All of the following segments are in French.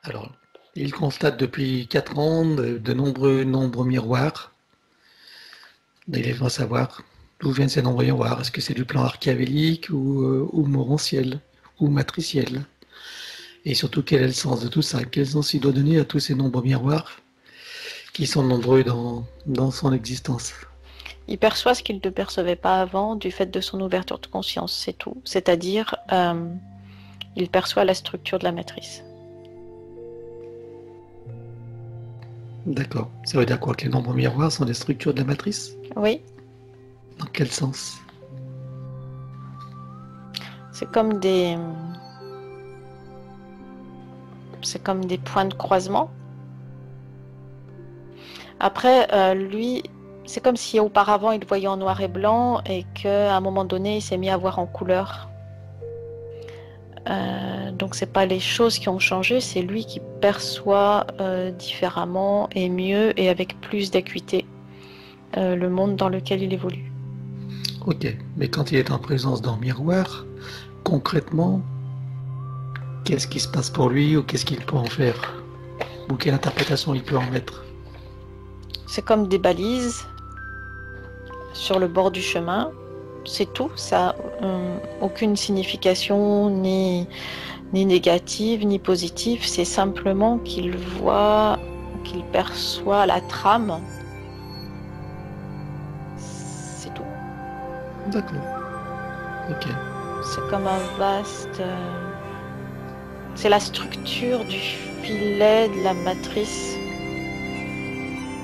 Alors, il constate depuis 4 ans de nombreux nombres miroirs. Il aimerait savoir d'où viennent ces nombres miroirs. Est-ce que c'est du plan archiavélique ou morantiel ou matriciel? Et surtout, quel est le sens de tout ça? Quel sens il doit donner à tous ces nombres miroirs qui sont nombreux dans son existence? Il perçoit ce qu'il ne percevait pas avant du fait de son ouverture de conscience, c'est tout. C'est-à-dire, il perçoit la structure de la matrice. D'accord. Ça veut dire quoi? Que les nombres miroirs sont des structures de la matrice? Oui, Dans quel sens? c'est comme des, c'est comme des points de croisement. Après, lui, c'est comme si auparavant il voyait en noir et blanc et qu'à un moment donné, il s'est mis à voir en couleur. Donc c'est pas les choses qui ont changé, c'est lui qui perçoit différemment et mieux et avec plus d'acuité le monde dans lequel il évolue. Ok, mais quand il est en présence d'un miroir, concrètement, qu'est-ce qui se passe pour lui ou qu'est-ce qu'il peut en faire? Ou quelle interprétation il peut en mettre? C'est comme des balises sur le bord du chemin. C'est tout, ça aucune signification ni négative ni positive. C'est simplement qu'il voit, qu'il perçoit la trame. C'est tout. D'accord. Ok. C'est comme un vaste. C'est la structure du filet de la matrice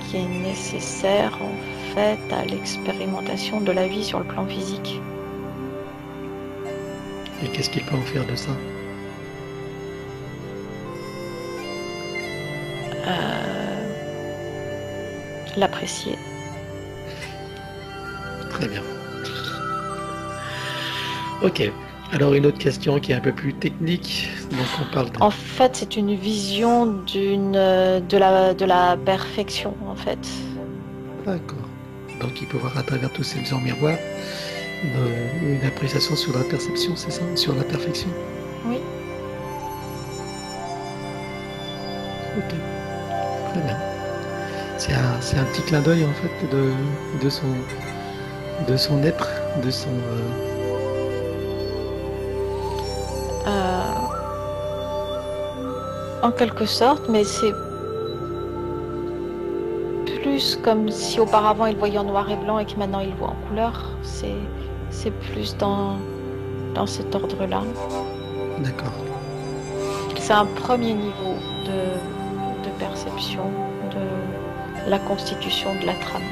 qui est nécessaire en fait à l'expérimentation de la vie sur le plan physique. Et qu'est-ce qu'il peut en faire de ça? L'apprécier. Très bien. Ok. Alors une autre question qui est un peu plus technique. Donc on parle de... En fait, c'est une vision de la perfection, en fait. D'accord. Donc il peut voir à travers tous ces visions miroirs une appréciation sur la perception, c'est ça? Sur la perfection? Oui. Ok. Très bien. C'est un petit clin d'œil en fait de son être, de son... Euh, en quelque sorte, mais c'est plus comme si auparavant il voyait en noir et blanc et que maintenant il voit en couleur. C'est plus dans cet ordre-là. D'accord. C'est un premier niveau de perception de la constitution de la trame.